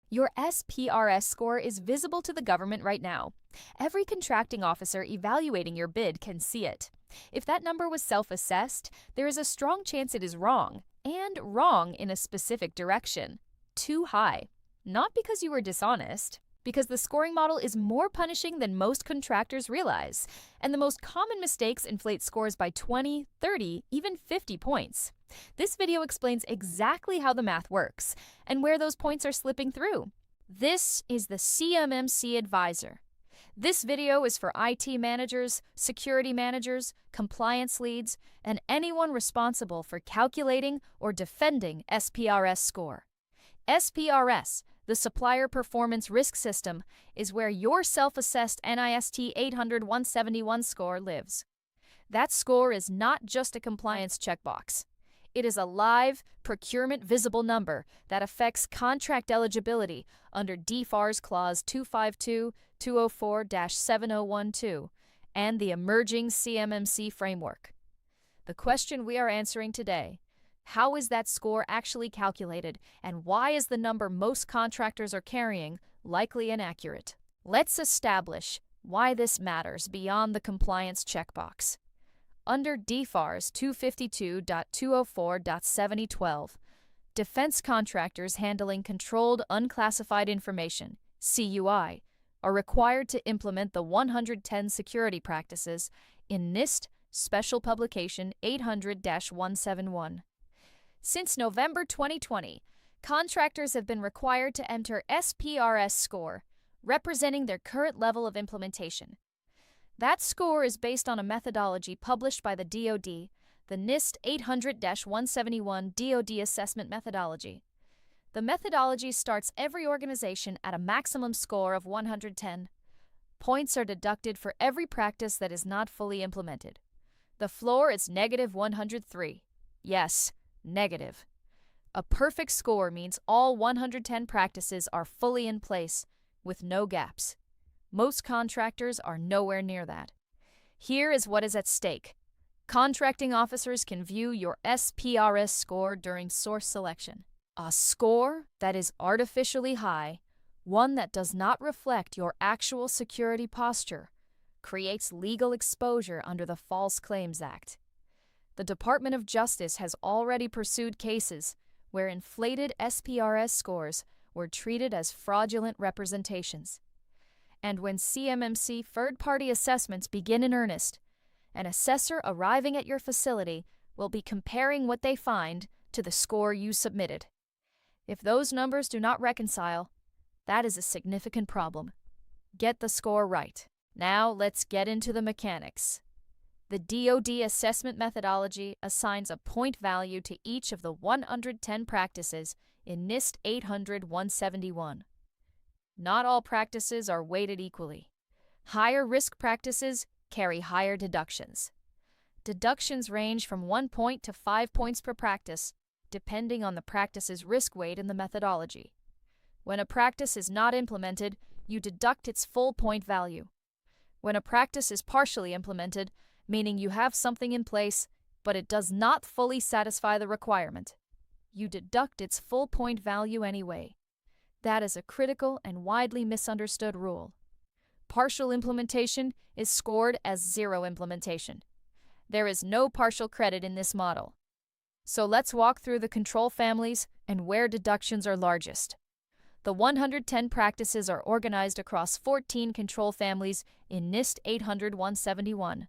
Your SPRS score is visible to the government right now. Every contracting officer evaluating your bid can see it. If that number was self-assessed, there is a strong chance it is wrong, and wrong in a specific direction. Too high. Not because you were dishonest, because the scoring model is more punishing than most contractors realize, and the most common mistakes inflate scores by 20, 30, even 50 points. This video explains exactly how the math works and where those points are slipping through. This is the CMMC Advisor. This video is for IT managers, security managers, compliance leads, and anyone responsible for calculating or defending SPRS score. SPRS, the Supplier Performance Risk System, is where your self-assessed NIST 800-171 score lives. That score is not just a compliance checkbox. It is a live, procurement-visible number that affects contract eligibility under DFARS Clause 252-204-7012 and the emerging CMMC framework. The question we are answering today: how is that score actually calculated, and why is the number most contractors are carrying likely inaccurate? Let's establish why this matters beyond the compliance checkbox. Under DFARS 252.204.7012, defense contractors handling Controlled Unclassified Information, CUI, are required to implement the 110 security practices in NIST Special Publication 800-171. Since November 2020, contractors have been required to enter SPRS score, representing their current level of implementation. That score is based on a methodology published by the DoD, the NIST 800-171 DoD Assessment Methodology. The methodology starts every organization at a maximum score of 110. Points are deducted for every practice that is not fully implemented. The floor is -103. Yes, negative. A perfect score means all 110 practices are fully in place, with no gaps. Most contractors are nowhere near that. Here is what is at stake. Contracting officers can view your SPRS score during source selection. A score that is artificially high, one that does not reflect your actual security posture, creates legal exposure under the False Claims Act. The Department of Justice has already pursued cases where inflated SPRS scores were treated as fraudulent representations. And when CMMC third-party assessments begin in earnest, an assessor arriving at your facility will be comparing what they find to the score you submitted. If those numbers do not reconcile, that is a significant problem. Get the score right. Now let's get into the mechanics. The DoD Assessment Methodology assigns a point value to each of the 110 practices in NIST 800-171. Not all practices are weighted equally. Higher risk practices carry higher deductions. Deductions range from 1 point to 5 points per practice, depending on the practice's risk weight in the methodology. When a practice is not implemented, you deduct its full point value. When a practice is partially implemented, meaning you have something in place, but it does not fully satisfy the requirement, you deduct its full point value anyway. That is a critical and widely misunderstood rule. Partial implementation is scored as zero implementation. There is no partial credit in this model. So let's walk through the control families and where deductions are largest. The 110 practices are organized across 14 control families in NIST 800-171.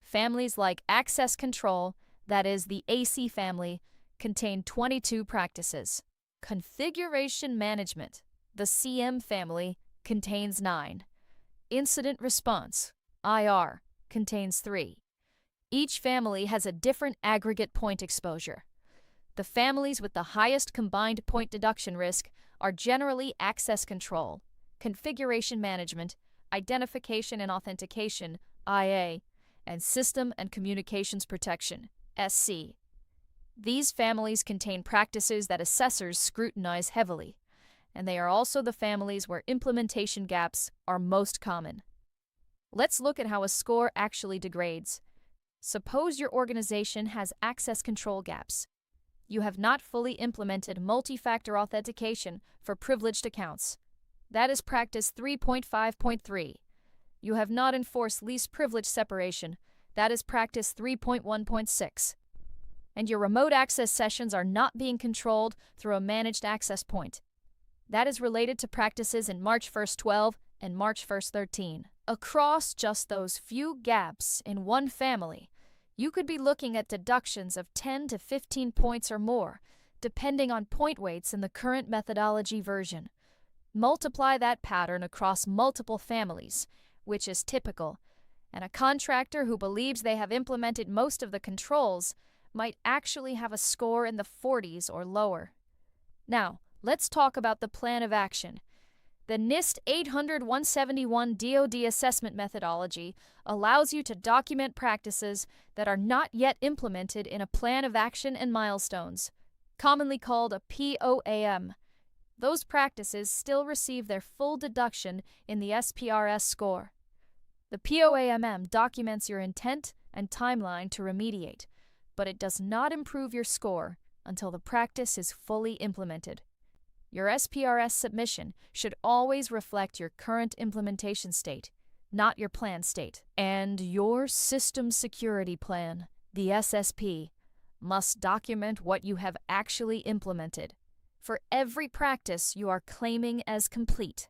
Families like Access Control, that is the AC family, contain 22 practices. Configuration Management, the CM family, contains 9. Incident Response, IR, contains 3. Each family has a different aggregate point exposure. The families with the highest combined point deduction risk are generally Access Control, Configuration Management, Identification and Authentication, IA, and System and Communications Protection, SC. These families contain practices that assessors scrutinize heavily, and they are also the families where implementation gaps are most common. Let's look at how a score actually degrades. Suppose your organization has access control gaps. You have not fully implemented multi-factor authentication for privileged accounts. That is practice 3.5.3. You have not enforced least privilege separation. That is practice 3.1.6. And your remote access sessions are not being controlled through a managed access point. That is related to practices in March 1st 12 and March 1st 13. Across just those few gaps in one family, you could be looking at deductions of 10 to 15 points or more, depending on point weights in the current methodology version. Multiply that pattern across multiple families, which is typical, and a contractor who believes they have implemented most of the controls might actually have a score in the 40s or lower. Now, let's talk about the plan of action. The NIST 800-171 DoD Assessment Methodology allows you to document practices that are not yet implemented in a plan of action and milestones, commonly called a POAM. Those practices still receive their full deduction in the SPRS score. The POAM documents your intent and timeline to remediate, but it does not improve your score until the practice is fully implemented. Your SPRS submission should always reflect your current implementation state, not your plan state. And your System Security Plan, the SSP, must document what you have actually implemented for every practice you are claiming as complete.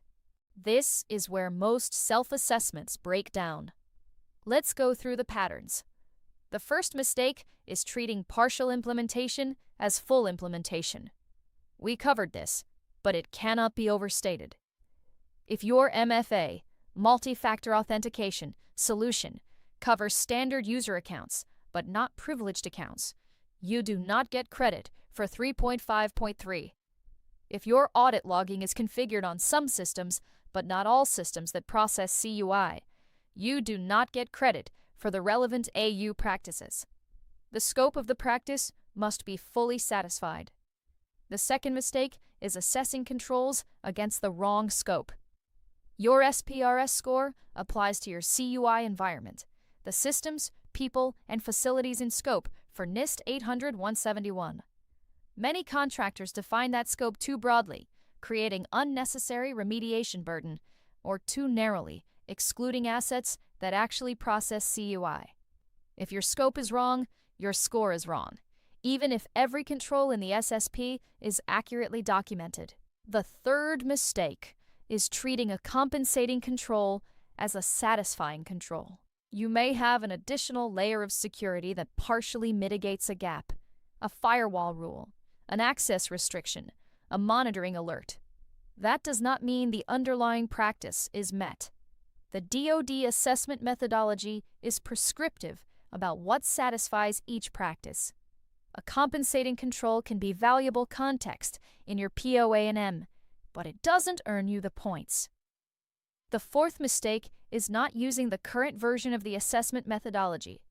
This is where most self-assessments break down. Let's go through the patterns. The first mistake is treating partial implementation as full implementation. We covered this, but it cannot be overstated. If your MFA, multi-factor authentication, solution covers standard user accounts, but not privileged accounts, you do not get credit for 3.5.3. If your audit logging is configured on some systems, but not all systems that process CUI, you do not get credit for the relevant AU practices. The scope of the practice must be fully satisfied. The second mistake is assessing controls against the wrong scope. Your SPRS score applies to your CUI environment, the systems, people, and facilities in scope for NIST 800-171. Many contractors define that scope too broadly, creating unnecessary remediation burden, or too narrowly, excluding assets that actually process CUI. If your scope is wrong, your score is wrong, even if every control in the SSP is accurately documented. The third mistake is treating a compensating control as a satisfying control. You may have an additional layer of security that partially mitigates a gap, a firewall rule, an access restriction, a monitoring alert. That does not mean the underlying practice is met. The DoD Assessment Methodology is prescriptive about what satisfies each practice. A compensating control can be valuable context in your POAM, but it doesn't earn you the points. The fourth mistake is not using the current version of the assessment methodology.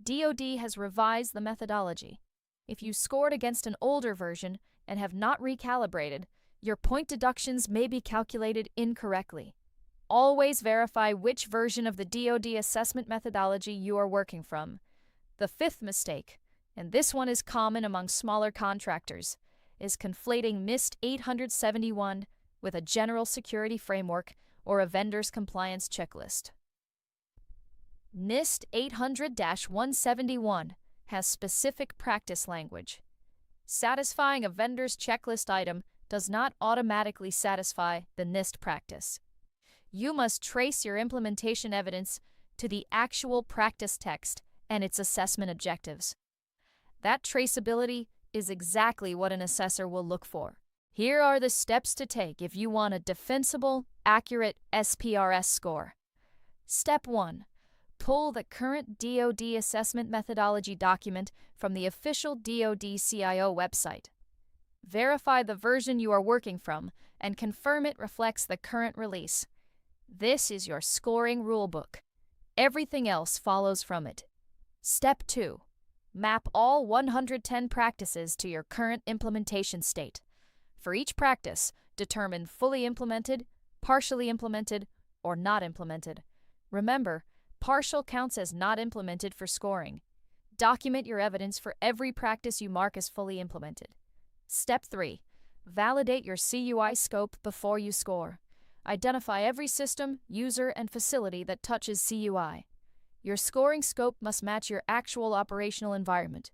DoD has revised the methodology. If you scored against an older version and have not recalibrated, your point deductions may be calculated incorrectly. Always verify which version of the DoD assessment methodology you are working from. The fifth mistake, and this one is common among smaller contractors, is conflating NIST 871 with a general security framework or a vendor's compliance checklist. NIST 800-171 has specific practice language. Satisfying a vendor's checklist item does not automatically satisfy the NIST practice. You must trace your implementation evidence to the actual practice text and its assessment objectives. That traceability is exactly what an assessor will look for. Here are the steps to take if you want a defensible, accurate SPRS score. Step 1. Pull the current DoD Assessment Methodology document from the official DoD CIO website. Verify the version you are working from and confirm it reflects the current release. This is your scoring rulebook. Everything else follows from it. Step 2. Map all 110 practices to your current implementation state. For each practice, determine fully implemented, partially implemented, or not implemented. Remember, partial counts as not implemented for scoring. Document your evidence for every practice you mark as fully implemented. Step 3. Validate your CUI scope before you score. Identify every system, user, and facility that touches CUI. Your scoring scope must match your actual operational environment.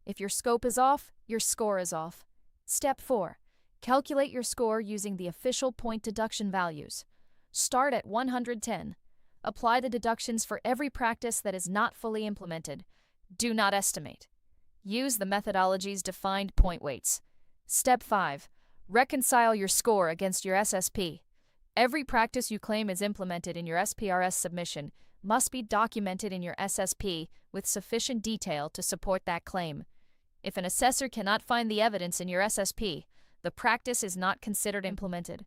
If your scope is off, your score is off. Step 4. Calculate your score using the official point deduction values. Start at 110. Apply the deductions for every practice that is not fully implemented. Do not estimate. Use the methodology's defined point weights. Step 5. Reconcile your score against your SSP. Every practice you claim is implemented in your SPRS submission must be documented in your SSP with sufficient detail to support that claim. If an assessor cannot find the evidence in your SSP, the practice is not considered implemented.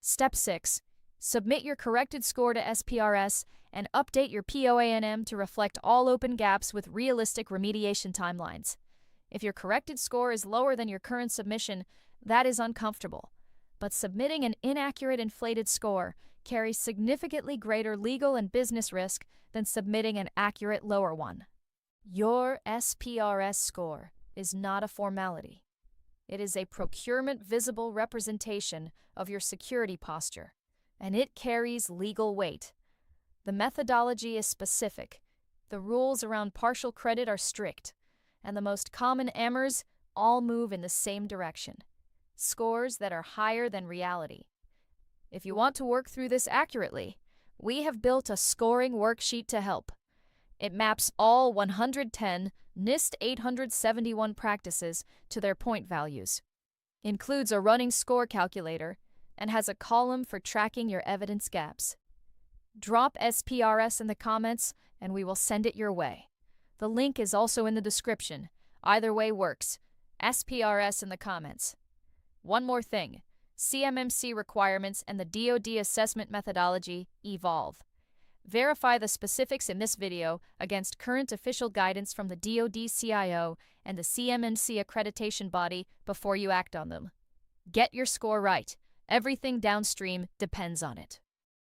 Step 6. Submit your corrected score to SPRS and update your POA&M to reflect all open gaps with realistic remediation timelines. If your corrected score is lower than your current submission, that is uncomfortable. But submitting an inaccurate inflated score carries significantly greater legal and business risk than submitting an accurate lower one. Your SPRS score is not a formality. It is a procurement visible representation of your security posture, and it carries legal weight. The methodology is specific, the rules around partial credit are strict, and the most common errors all move in the same direction. Scores that are higher than reality. If you want to work through this accurately, we have built a scoring worksheet to help. It maps all 110 NIST 871 practices to their point values, includes a running score calculator, and has a column for tracking your evidence gaps. Drop SPRS in the comments and we will send it your way. The link is also in the description. Either way works. SPRS in the comments. One more thing. CMMC requirements and the DoD Assessment Methodology evolve. Verify the specifics in this video against current official guidance from the DoD CIO and the CMMC accreditation body before you act on them. Get your score right. Everything downstream depends on it.